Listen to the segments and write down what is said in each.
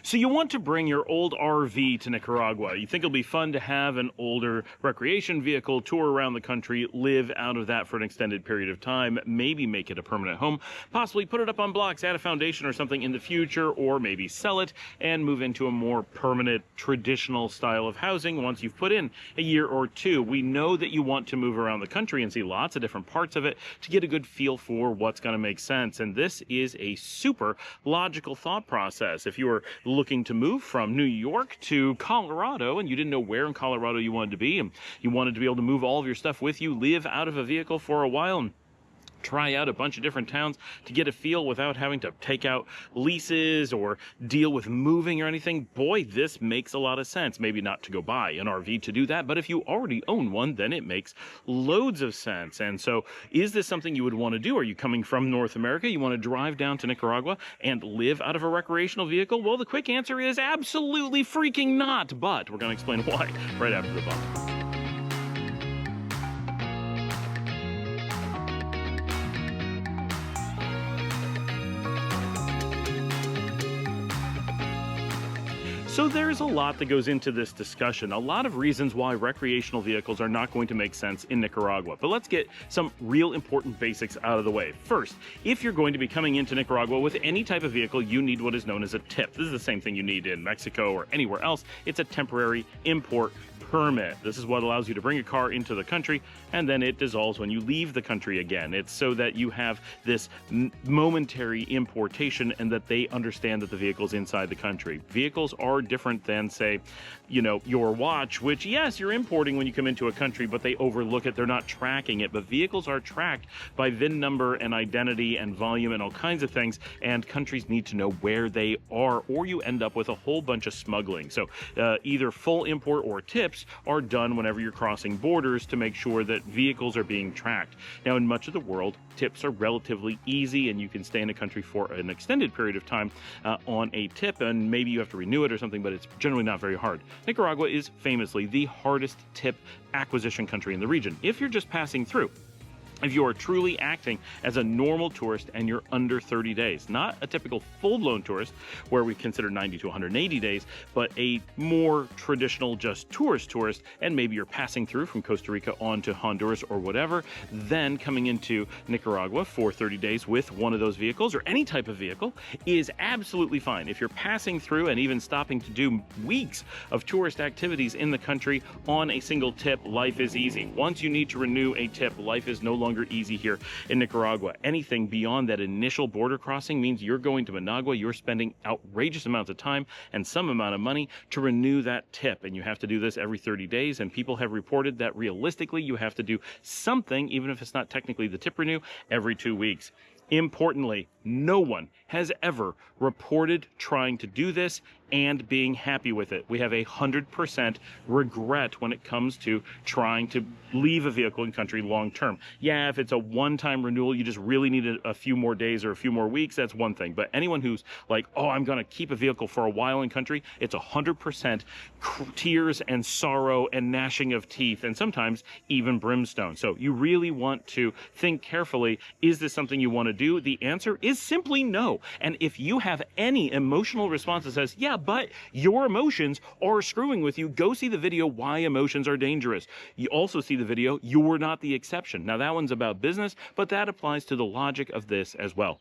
So you want to bring your old RV to Nicaragua. You think it'll be fun to have an older recreation vehicle, tour around the country, live out of that for an extended period of time, maybe make it a permanent home, possibly put it up on blocks, add a foundation or something in the future, or maybe sell it and move into a more permanent, traditional style of housing once you've put in a year or two. We know that you want to move around the country and see lots of different parts of it to get a good feel for what's going to make sense. And this is a super logical thought process. If you were looking to move from New York to Colorado and you didn't know where in Colorado you wanted to be, and you wanted to be able to move all of your stuff with you, live out of a vehicle for a while, and try out a bunch of different towns to get a feel without having to take out leases or deal with moving or anything, boy, this makes a lot of sense. Maybe not to go buy an RV to do that, but if you already own one, then it makes loads of sense. And so is this something you would want to do? Are you coming from North America? You want to drive down to Nicaragua and live out of a recreational vehicle? Well, the quick answer is absolutely freaking not, but we're going to explain why right after the bump. So there's a lot that goes into this discussion, a lot of reasons why recreational vehicles are not going to make sense in Nicaragua. But let's get some real important basics out of the way. First, if you're going to be coming into Nicaragua with any type of vehicle, you need what is known as a tip. This is the same thing you need in Mexico or anywhere else. It's a temporary import permit. This is what allows you to bring a car into the country, and then it dissolves when you leave the country again. It's so that you have this momentary importation and that they understand that the vehicle's inside the country. Vehicles are different than, say, your watch, which, yes, you're importing when you come into a country, but they overlook it. They're not tracking it. But vehicles are tracked by VIN number and identity and volume and all kinds of things, and countries need to know where they are, or you end up with a whole bunch of smuggling. So either full import or tips are done whenever you're crossing borders to make sure that vehicles are being tracked. Now, in much of the world, tips are relatively easy, and you can stay in a country for an extended period of time on a tip, and maybe you have to renew it or something, but it's generally not very hard. Nicaragua is famously the hardest tip acquisition country in the region. If you're just passing through, if you are truly acting as a normal tourist and you're under 30 days, not a typical full-blown tourist where we consider 90 to 180 days, but a more traditional just tourist, and maybe you're passing through from Costa Rica on to Honduras or whatever, then coming into Nicaragua for 30 days with one of those vehicles or any type of vehicle is absolutely fine. If you're passing through and even stopping to do weeks of tourist activities in the country on a single tip, life is easy. Once you need to renew a tip, life is no longer easy here in Nicaragua. Anything beyond that initial border crossing means you're going to Managua, you're spending outrageous amounts of time and some amount of money to renew that tip, and you have to do this every 30 days, and people have reported that realistically you have to do something, even if it's not technically the tip renew, every 2 weeks. Importantly, no one has ever reported trying to do this and being happy with it. We have 100% regret when it comes to trying to leave a vehicle in country long term. Yeah, if it's a one-time renewal, you just really need a few more days or a few more weeks, that's one thing. But anyone who's like, oh, I'm going to keep a vehicle for a while in country, it's 100% tears and sorrow and gnashing of teeth, and sometimes even brimstone. So you really want to think carefully, is this something you want to do? The answer is simply no. And if you have any emotional response that says, yeah, but your emotions are screwing with you, go see the video, Why Emotions Are Dangerous. You also see the video, You're Not the Exception. Now that one's about business, but that applies to the logic of this as well.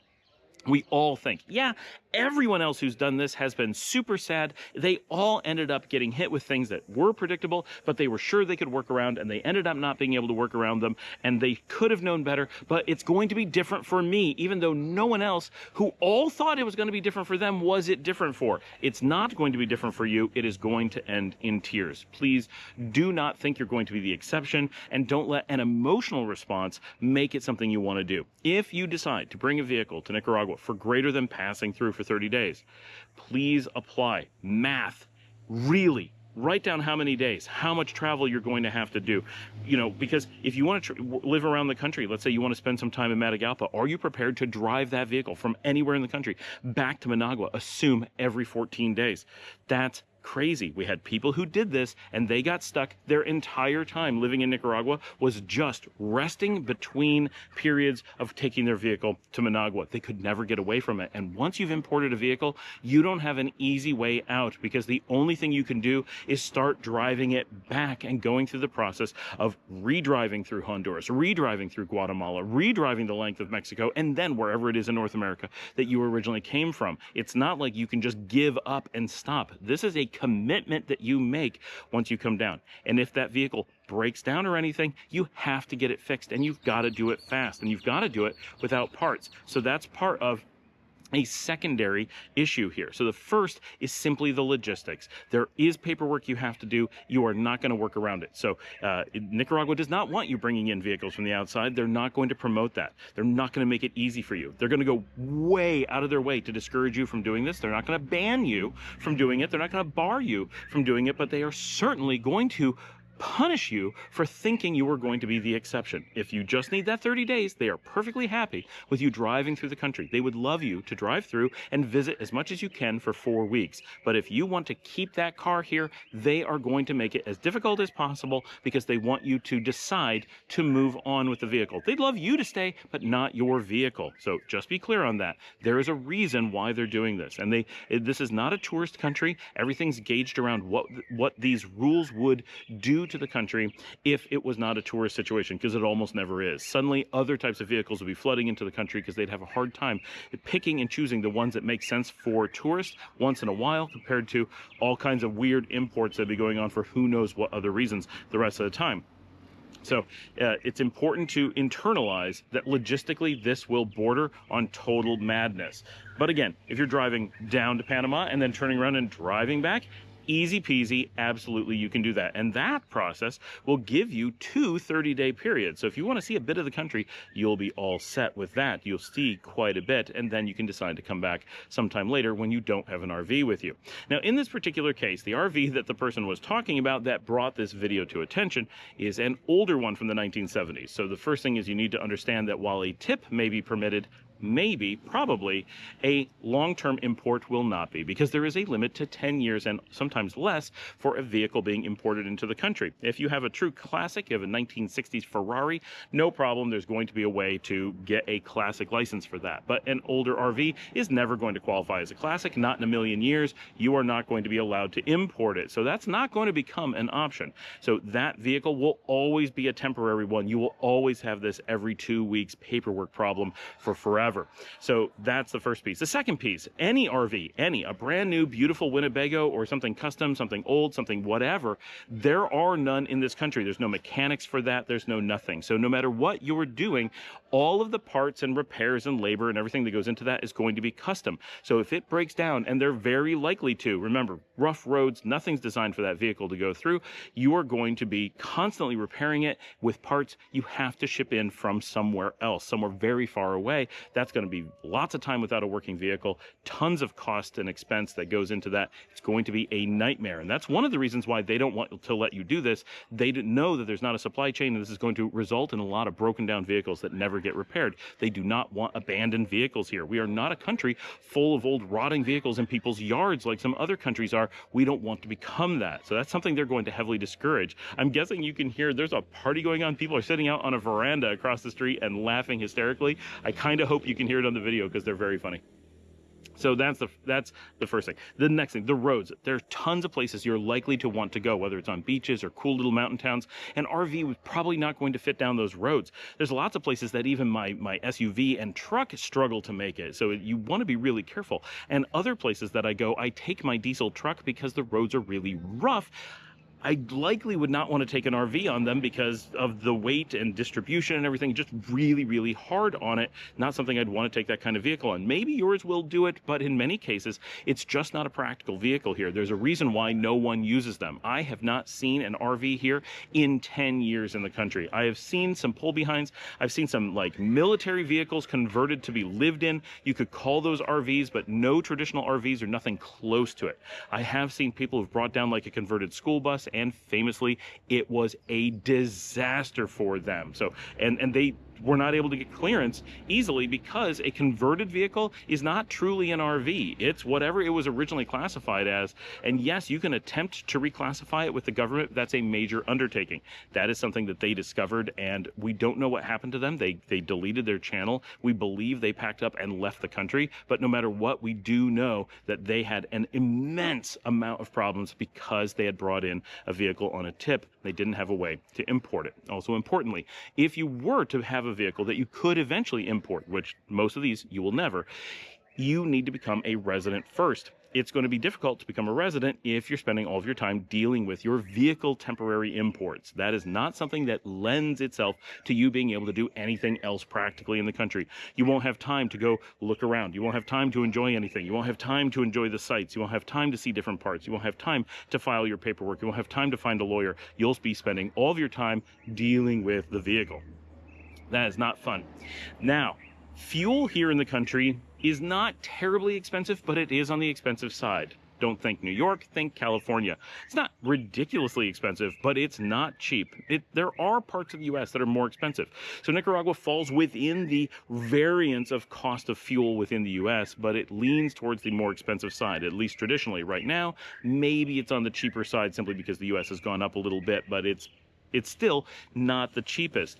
We all think, yeah, everyone else who's done this has been super sad. They all ended up getting hit with things that were predictable, but they were sure they could work around, and they ended up not being able to work around them, and they could have known better, but it's going to be different for me, even though no one else who all thought it was going to be different for them was it different for. It's not going to be different for you. It is going to end in tears. Please do not think you're going to be the exception, and don't let an emotional response make it something you want to do. If you decide to bring a vehicle to Nicaragua for greater than passing through for 30 days, please apply math. Really write down how many days, how much travel you're going to have to do. Because if you want to live around the country, let's say you want to spend some time in Matagalpa, are you prepared to drive that vehicle from anywhere in the country back to Managua, assume every 14 days? That's crazy. We had people who did this and they got stuck. Their entire time living in Nicaragua was just resting between periods of taking their vehicle to Managua. They could never get away from it. And once you've imported a vehicle, you don't have an easy way out, because the only thing you can do is start driving it back and going through the process of redriving through Honduras, redriving through Guatemala, redriving the length of Mexico, and then wherever it is in North America that you originally came from. It's not like you can just give up and stop. This is a commitment that you make once you come down. And if that vehicle breaks down or anything, you have to get it fixed, and you've got to do it fast, and you've got to do it without parts. So that's part of a secondary issue here. So the first is simply the logistics. There is paperwork you have to do. You are not going to work around it. So Nicaragua does not want you bringing in vehicles from the outside. They're not going to promote that. They're not going to make it easy for you. They're going to go way out of their way to discourage you from doing this. They're not going to ban you from doing it. They're not going to bar you from doing it, but they are certainly going to punish you for thinking you are going to be the exception. If you just need that 30 days, they are perfectly happy with you driving through the country. They would love you to drive through and visit as much as you can for 4 weeks. But if you want to keep that car here, they are going to make it as difficult as possible, because they want you to decide to move on with the vehicle. They'd love you to stay, but not your vehicle. So just be clear on that. There is a reason why they're doing this. And this is not a tourist country. Everything's gauged around what these rules would do to the country if it was not a tourist situation, because it almost never is. Suddenly other types of vehicles would be flooding into the country because they'd have a hard time picking and choosing the ones that make sense for tourists once in a while, compared to all kinds of weird imports that'd be going on for who knows what other reasons the rest of the time. So it's important to internalize that logistically this will border on total madness. But again, if you're driving down to Panama and then turning around and driving back, easy peasy, absolutely you can do that. And that process will give you 2 30-day periods. So if you want to see a bit of the country, you'll be all set with that. You'll see quite a bit, and then you can decide to come back sometime later when you don't have an RV with you. Now, in this particular case, the RV that the person was talking about that brought this video to attention is an older one from the 1970s. So the first thing is you need to understand that while a tip may be permitted, probably a long-term import will not be, because there is a limit to 10 years and sometimes less for a vehicle being imported into the country. If you have a true classic, you have a 1960s Ferrari, no problem, there's going to be a way to get a classic license for that. But an older RV is never going to qualify as a classic, not in a million years. You are not going to be allowed to import it. So that's not going to become an option. So that vehicle will always be a temporary one. You will always have this every 2 weeks paperwork problem for forever. So that's the first piece. The second piece, any RV, a brand new, beautiful Winnebago or something custom, something old, something whatever, there are none in this country. There's no mechanics for that. There's no nothing. So no matter what you're doing, all of the parts and repairs and labor and everything that goes into that is going to be custom. So if it breaks down, and they're very likely to, remember, rough roads, nothing's designed for that vehicle to go through, you are going to be constantly repairing it with parts you have to ship in from somewhere else, somewhere very far away. That's going to be lots of time without a working vehicle, tons of cost and expense that goes into that. It's going to be a nightmare. And that's one of the reasons why they don't want to let you do this. They know that there's not a supply chain, and this is going to result in a lot of broken down vehicles that never get repaired. They do not want abandoned vehicles here. We are not a country full of old rotting vehicles in people's yards like some other countries are. We don't want to become that. So that's something they're going to heavily discourage. I'm guessing you can hear there's a party going on. People are sitting out on a veranda across the street and laughing hysterically. I kind of hope you can hear it on the video, because they're very funny. So that's the first thing. The next thing, the roads. There are tons of places you're likely to want to go, whether it's on beaches or cool little mountain towns. An RV was probably not going to fit down those roads. There's lots of places that even my SUV and truck struggle to make it. So you want to be really careful. And other places that I go, I take my diesel truck because the roads are really rough. I likely would not want to take an RV on them because of the weight and distribution and everything, just really, really hard on it. Not something I'd want to take that kind of vehicle on. Maybe yours will do it, but in many cases, it's just not a practical vehicle here. There's a reason why no one uses them. I have not seen an RV here in 10 years in the country. I have seen some pull-behinds. I've seen some like military vehicles converted to be lived in. You could call those RVs, but no traditional RVs or nothing close to it. I have seen people who've brought down like a converted school bus, and famously it was a disaster for them. So and they were not able to get clearance easily because a converted vehicle is not truly an RV. It's whatever it was originally classified as. And yes, you can attempt to reclassify it with the government. That's a major undertaking. That is something that they discovered, and we don't know what happened to them. They deleted their channel. We believe they packed up and left the country. But no matter what, we do know that they had an immense amount of problems because they had brought in a vehicle on a tip. They didn't have a way to import it. Also importantly, if you were to have a vehicle that you could eventually import, which most of these you will never, you need to become a resident first. It's going to be difficult to become a resident if you're spending all of your time dealing with your vehicle temporary imports. That is not something that lends itself to you being able to do anything else practically in the country. You won't have time to go look around. You won't have time to enjoy anything. You won't have time to enjoy the sights. You won't have time to see different parts. You won't have time to file your paperwork. You won't have time to find a lawyer. You'll be spending all of your time dealing with the vehicle. That is not fun. Now, fuel here in the country is not terribly expensive, but it is on the expensive side. Don't think New York, think California. It's not ridiculously expensive, but it's not cheap. There are parts of the U.S. that are more expensive. So Nicaragua falls within the variance of cost of fuel within the U.S., but it leans towards the more expensive side, at least traditionally. Right now, maybe it's on the cheaper side simply because the U.S. has gone up a little bit, but it's still not the cheapest.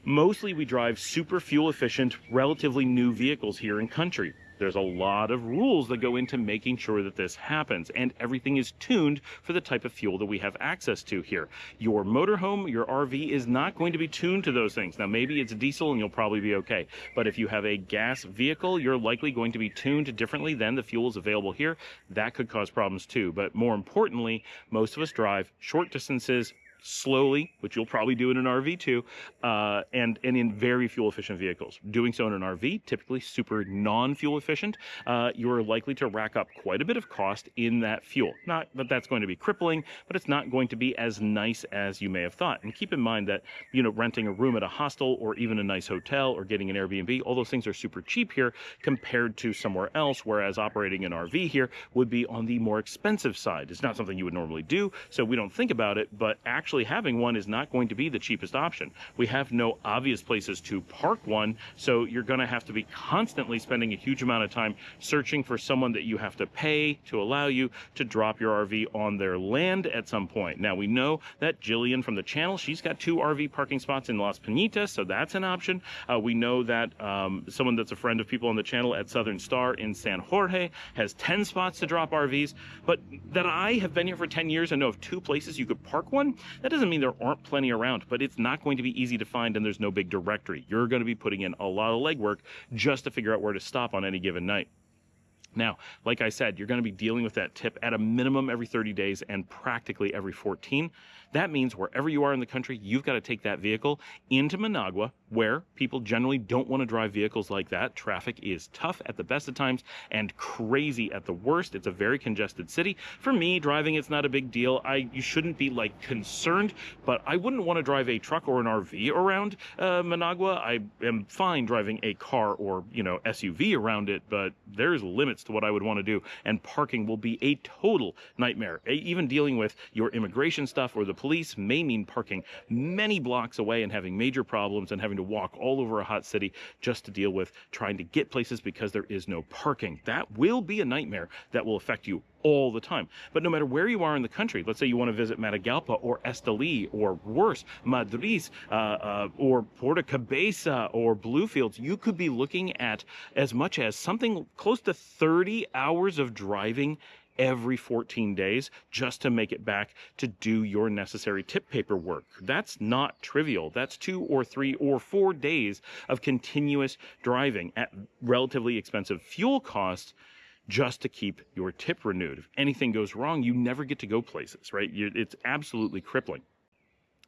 Mostly we drive super fuel efficient, relatively new vehicles here in country. There's a lot of rules that go into making sure that this happens, and everything is tuned for the type of fuel that we have access to here. Your motorhome, your RV is not going to be tuned to those things. Now, maybe it's diesel and you'll probably be okay, but if you have a gas vehicle, you're likely going to be tuned differently than the fuels available here. That could cause problems too, but more importantly, most of us drive short distances, slowly, which you'll probably do in an RV too, and in very fuel efficient vehicles. Doing so in an RV, typically super non-fuel efficient, you're likely to rack up quite a bit of cost in that fuel. Not that that's going to be crippling, but it's not going to be as nice as you may have thought. And keep in mind that, renting a room at a hostel or even a nice hotel or getting an Airbnb, all those things are super cheap here compared to somewhere else, whereas operating an RV here would be on the more expensive side. It's not something you would normally do, so we don't think about it, but actually having one is not going to be the cheapest option. We have no obvious places to park one, so you're going to have to be constantly spending a huge amount of time searching for someone that you have to pay to allow you to drop your RV on their land at some point. Now, we know that Jillian from the channel, she's got 2 RV parking spots in Las Piñitas, so that's an option. We know that someone that's a friend of people on the channel at Southern Star in San Jorge has 10 spots to drop RVs, but that I have been here for 10 years and know of 2 places you could park one, that doesn't mean there aren't plenty around, but it's not going to be easy to find and there's no big directory. You're going to be putting in a lot of legwork just to figure out where to stop on any given night. Now, like I said, you're going to be dealing with that tip at a minimum every 30 days and practically every 14. That means wherever you are in the country, you've got to take that vehicle into Managua, where people generally don't want to drive vehicles like that. Traffic is tough at the best of times and crazy at the worst. It's a very congested city. For me, driving, it's not a big deal. You shouldn't be concerned, but I wouldn't want to drive a truck or an RV around Managua. I am fine driving a car or, SUV around it, but there's limits to what I would want to do, and parking will be a total nightmare. Even dealing with your immigration stuff or the police may mean parking many blocks away and having major problems and having to walk all over a hot city just to deal with trying to get places because there is no parking. That will be a nightmare that will affect you all the time. But no matter where you are in the country, let's say you want to visit Matagalpa or Esteli or worse, Madrid, or Puerto Cabeza or Bluefields, you could be looking at as much as something close to 30 hours of driving every 14 days just to make it back to do your necessary tip paperwork. That's not trivial. That's 2 or 3 or 4 days of continuous driving at relatively expensive fuel costs just to keep your tip renewed. If anything goes wrong, you never get to go places, right? It's absolutely crippling.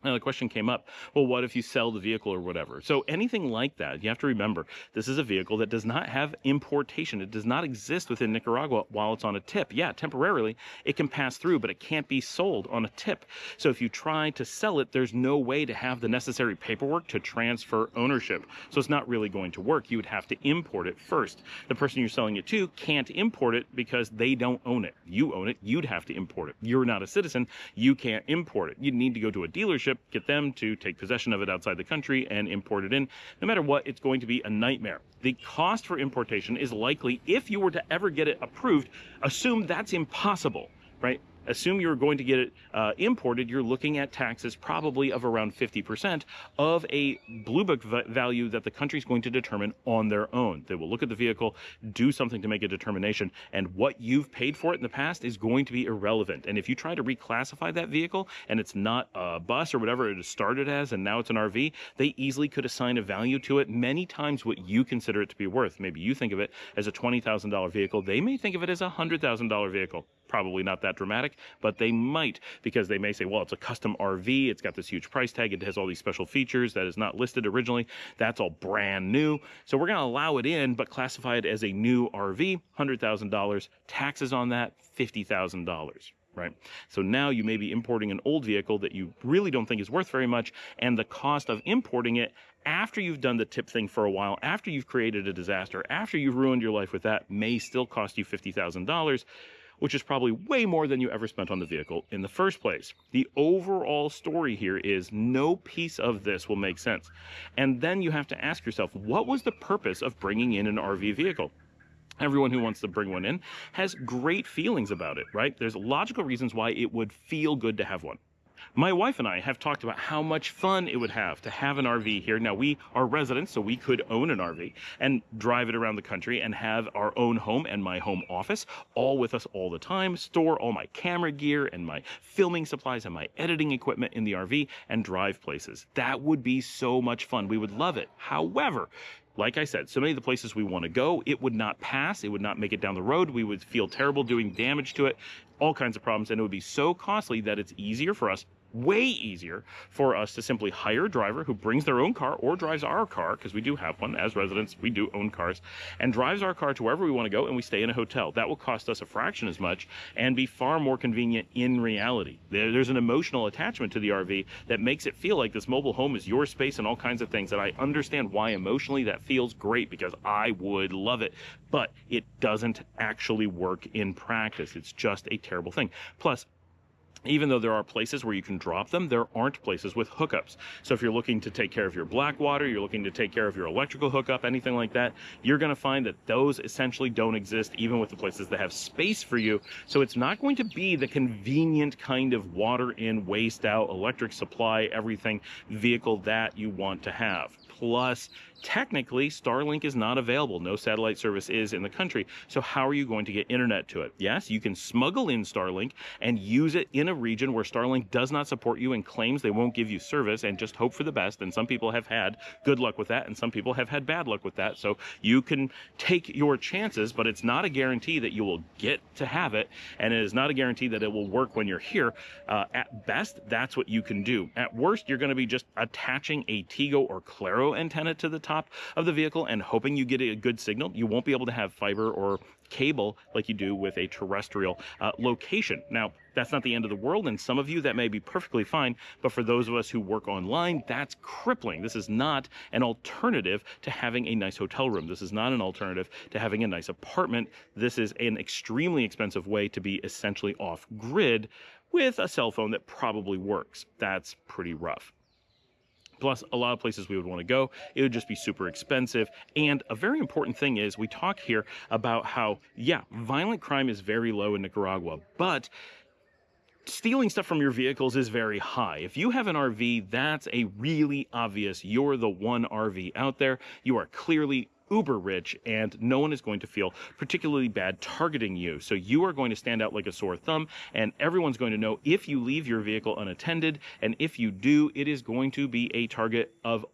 Now, the question came up, well, what if you sell the vehicle or whatever? So anything like that, you have to remember, this is a vehicle that does not have importation. It does not exist within Nicaragua while it's on a tip. Yeah, temporarily, it can pass through, but it can't be sold on a tip. So if you try to sell it, there's no way to have the necessary paperwork to transfer ownership. So it's not really going to work. You would have to import it first. The person you're selling it to can't import it because they don't own it. You own it. You'd have to import it. You're not a citizen. You can't import it. You'd need to go to a dealership citizenship, get them to take possession of it outside the country and import it in. No matter what, it's going to be a nightmare. The cost for importation is likely, if you were to ever get it approved, assume that's impossible, right? Assume you're going to get it imported, you're looking at taxes probably of around 50% of a blue book value that the country's going to determine on their own. They will look at the vehicle, do something to make a determination, and what you've paid for it in the past is going to be irrelevant. And if you try to reclassify that vehicle and it's not a bus or whatever it started as and now it's an RV, they easily could assign a value to it many times what you consider it to be worth. Maybe you think of it as a $20,000 vehicle. They may think of it as a $100,000 vehicle. Probably not that dramatic, but they might, because they may say, well, it's a custom RV, it's got this huge price tag, it has all these special features that is not listed originally, that's all brand new, so we're going to allow it in, but classify it as a new RV, $100,000, taxes on that, $50,000. Right? So now you may be importing an old vehicle that you really don't think is worth very much, and the cost of importing it after you've done the tip thing for a while, after you've created a disaster, after you've ruined your life with that, may still cost you $50,000, which is probably way more than you ever spent on the vehicle in the first place. The overall story here is no piece of this will make sense. And then you have to ask yourself, what was the purpose of bringing in an RV vehicle? Everyone who wants to bring one in has great feelings about it, right? There's logical reasons why it would feel good to have one. My wife and I have talked about how much fun it would have to have an RV here. Now, we are residents, so we could own an RV and drive it around the country and have our own home and my home office all with us all the time, store all my camera gear and my filming supplies and my editing equipment in the RV and drive places. That would be so much fun. We would love it. However, like I said, so many of the places we want to go, it would not pass. It would not make it down the road. We would feel terrible doing damage to it, all kinds of problems. And it would be so costly that it's easier for us, way easier for us to simply hire a driver who brings their own car or drives our car, because we do have one as residents, we do own cars, and drives our car to wherever we want to go, and we stay in a hotel. That will cost us a fraction as much and be far more convenient in reality. There's an emotional attachment to the RV that makes it feel like this mobile home is your space and all kinds of things that I understand why emotionally that feels great, because I would love it, but it doesn't actually work in practice. It's just a terrible thing. Plus, even though there are places where you can drop them, there aren't places with hookups. So if you're looking to take care of your black water, you're looking to take care of your electrical hookup, anything like that, you're going to find that those essentially don't exist even with the places that have space for you. So it's not going to be the convenient kind of water in, waste out, electric supply, everything vehicle that you want to have. Plus, technically, Starlink is not available. No satellite service is in the country. So how are you going to get internet to it? Yes, you can smuggle in Starlink and use it in a region where Starlink does not support you and claims they won't give you service, and just hope for the best. And some people have had good luck with that, and some people have had bad luck with that. So you can take your chances, but it's not a guarantee that you will get to have it, and it is not a guarantee that it will work when you're here. At best, that's what you can do. At worst, you're going to be just attaching a Tigo or Claro antenna to the top of the vehicle and hoping you get a good signal. You won't be able to have fiber or cable like you do with a terrestrial location. Now, that's not the end of the world, and some of you that may be perfectly fine, but for those of us who work online, that's crippling. This is not an alternative to having a nice hotel room. This is not an alternative to having a nice apartment. This is an extremely expensive way to be essentially off-grid with a cell phone that probably works. That's pretty rough. Plus, a lot of places we would want to go, it would just be super expensive. And a very important thing is, we talk here about how, yeah, violent crime is very low in Nicaragua, but stealing stuff from your vehicles is very high. If you have an RV, that's a really obvious, you're the one RV out there. You are clearly uber rich, and no one is going to feel particularly bad targeting you. So you are going to stand out like a sore thumb, and everyone's going to know if you leave your vehicle unattended, and if you do, it is going to be a target of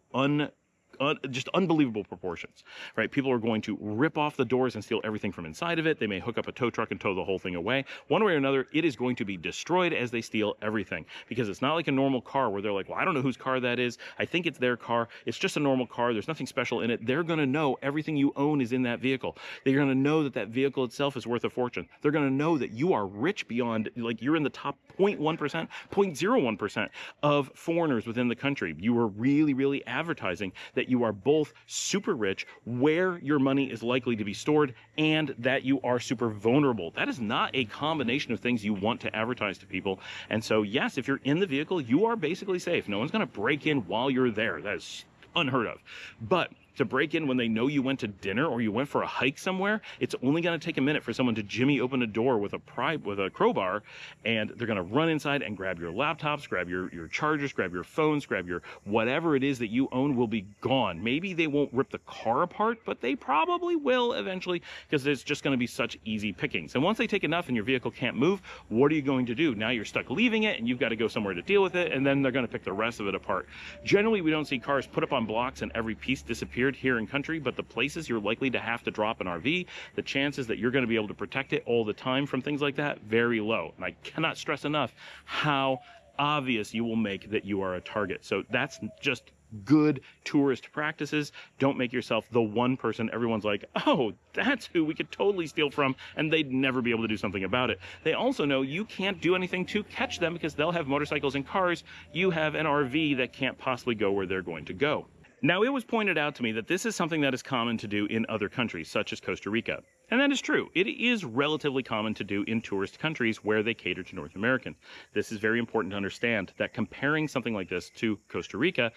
just unbelievable proportions, right? People are going to rip off the doors and steal everything from inside of it. They may hook up a tow truck and tow the whole thing away. One way or another, it is going to be destroyed as they steal everything, because it's not like a normal car where they're like, well, I don't know whose car that is. I think it's their car. It's just a normal car. There's nothing special in it. They're going to know everything you own is in that vehicle. They're going to know that that vehicle itself is worth a fortune. They're going to know that you are rich beyond, like, you're in the top 0.1%, 0.01% of foreigners within the country. You are really, really advertising that that you are both super rich, where your money is likely to be stored, and that you are super vulnerable. That is not a combination of things you want to advertise to people. And so, yes, if you're in the vehicle, you are basically safe. No one's going to break in while you're there. That is unheard of. But to break in when they know you went to dinner or you went for a hike somewhere, it's only going to take a minute for someone to jimmy open a door with a crowbar, and they're going to run inside and grab your laptops, grab your chargers, grab your phones, grab your whatever it is that you own will be gone. Maybe they won't rip the car apart, but they probably will eventually, because there's just going to be such easy pickings. And once they take enough and your vehicle can't move, what are you going to do? Now you're stuck leaving it, and you've got to go somewhere to deal with it, and then they're going to pick the rest of it apart. Generally, we don't see cars put up on blocks and every piece disappeared here in country, but the places you're likely to have to drop an RV, the chances that you're going to be able to protect it all the time from things like that, very low. And I cannot stress enough how obvious you will make that you are a target. So that's just good tourist practices. Don't make yourself the one person everyone's like, oh, that's who we could totally steal from, and they'd never be able to do something about it. They also know you can't do anything to catch them because they'll have motorcycles and cars. You have an RV that can't possibly go where they're going to go. Now, it was pointed out to me that this is something that is common to do in other countries, such as Costa Rica. And that is true. It is relatively common to do in tourist countries where they cater to North Americans. This is very important to understand, that comparing something like this to Costa Rica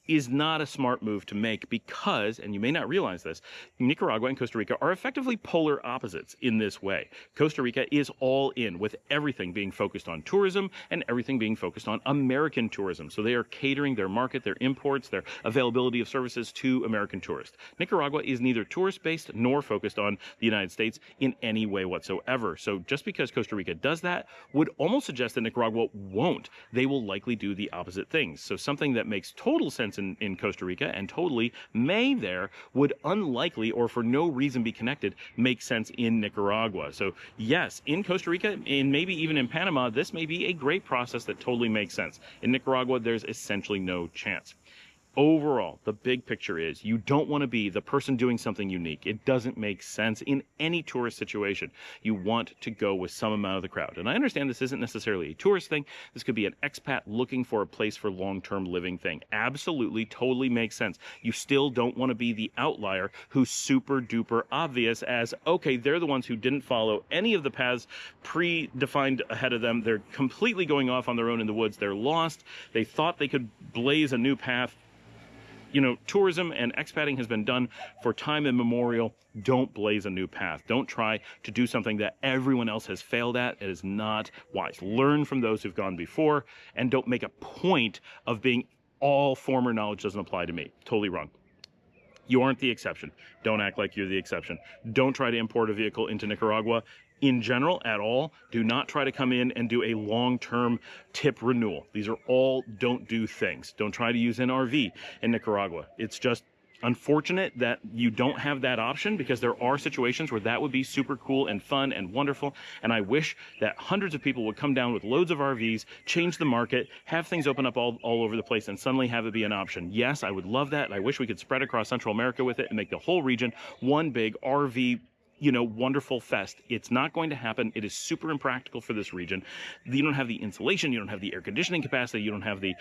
is not a smart move to make because, and you may not realize this, Nicaragua and Costa Rica are effectively polar opposites in this way. Costa Rica is all in, with everything being focused on tourism and everything being focused on American tourism. So they are catering their market, their imports, their availability of services to American tourists. Nicaragua is neither tourist-based nor focused on the United States in any way whatsoever. So just because Costa Rica does that would almost suggest that Nicaragua won't. They will likely do the opposite things. So something that makes total sense in Costa Rica and totally may there would unlikely, or for no reason be connected, make sense in Nicaragua. So yes, in Costa Rica and maybe even in Panama, this may be a great process that totally makes sense. In Nicaragua, there's essentially no chance. Overall, the big picture is you don't want to be the person doing something unique. It doesn't make sense in any tourist situation. You want to go with some amount of the crowd. And I understand this isn't necessarily a tourist thing. This could be an expat looking for a place for long-term living thing. Absolutely, totally makes sense. You still don't want to be the outlier who's super duper obvious as, okay, they're the ones who didn't follow any of the paths predefined ahead of them. They're completely going off on their own in the woods. They're lost. They thought they could blaze a new path. You know, tourism and expatting has been done for time immemorial. Don't blaze a new path. Don't try to do something that everyone else has failed at. It is not wise. Learn from those who've gone before, and don't make a point of being all former knowledge doesn't apply to me. Totally wrong. You aren't the exception. Don't act like you're the exception. Don't try to import a vehicle into Nicaragua. In general, at all, do not try to come in and do a long-term tip renewal. These are all don't do things. Don't try to use an RV in Nicaragua. It's just unfortunate that you don't have that option, because there are situations where that would be super cool and fun and wonderful. And I wish that hundreds of people would come down with loads of RVs, change the market, have things open up all over the place, and suddenly have it be an option. Yes, I would love that. I wish we could spread across Central America with it and make the whole region one big RV, you know, wonderful fest. It's not going to happen. It is super impractical for this region. You don't have the insulation, you don't have the air conditioning capacity, you don't have the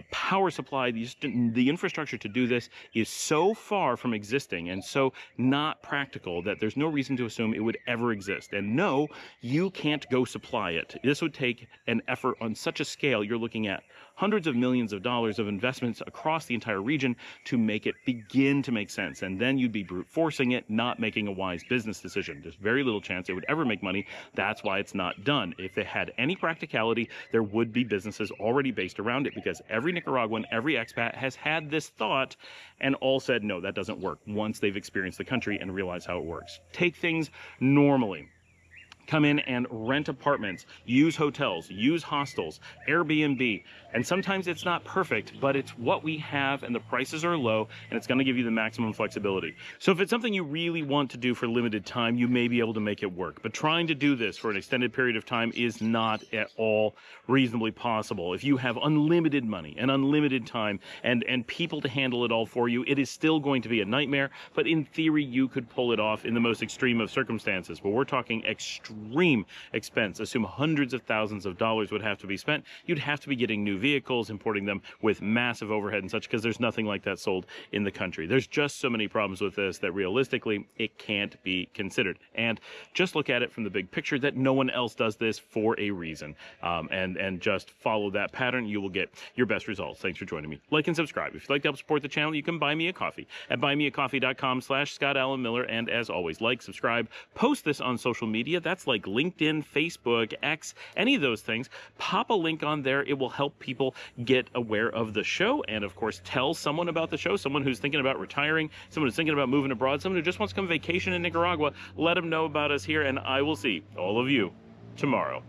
power supply. The infrastructure to do this is so far from existing and so not practical that there's no reason to assume it would ever exist. And no, you can't go supply it. This would take an effort on such a scale. You're looking at hundreds of millions of dollars of investments across the entire region to make it begin to make sense. And then you'd be brute forcing it, not making a wise business decision. There's very little chance it would ever make money. That's why it's not done. If it had any practicality, there would be businesses already based around it, because every Nicaraguan, every expat has had this thought and all said, no, that doesn't work, once they've experienced the country and realized how it works. Take things normally. Come in and rent apartments, use hotels, use hostels, Airbnb. And sometimes it's not perfect, but it's what we have and the prices are low and it's going to give you the maximum flexibility. So if it's something you really want to do for limited time, you may be able to make it work. But trying to do this for an extended period of time is not at all reasonably possible. If you have unlimited money and unlimited time and people to handle it all for you, it is still going to be a nightmare. But in theory, you could pull it off in the most extreme of circumstances. But we're talking extreme extreme expense. Assume hundreds of thousands of dollars would have to be spent. You'd have to be getting new vehicles, importing them with massive overhead and such, because there's nothing like that sold in the country. There's just so many problems with this that realistically it can't be considered. And just look at it from the big picture that no one else does this for a reason. And just follow that pattern. You will get your best results. Thanks for joining me. Like and subscribe. If you'd like to help support the channel, you can buy me a coffee at buymeacoffee.com/ScottAllenMiller. And as always, like, subscribe, post this on social media. That's like LinkedIn, Facebook, X, any of those things. Pop a link on there. It will help people get aware of the show. And of course, tell someone about the show, someone who's thinking about retiring, someone who's thinking about moving abroad, someone who just wants to come vacation in Nicaragua. Let them know about us here, and I will see all of you tomorrow.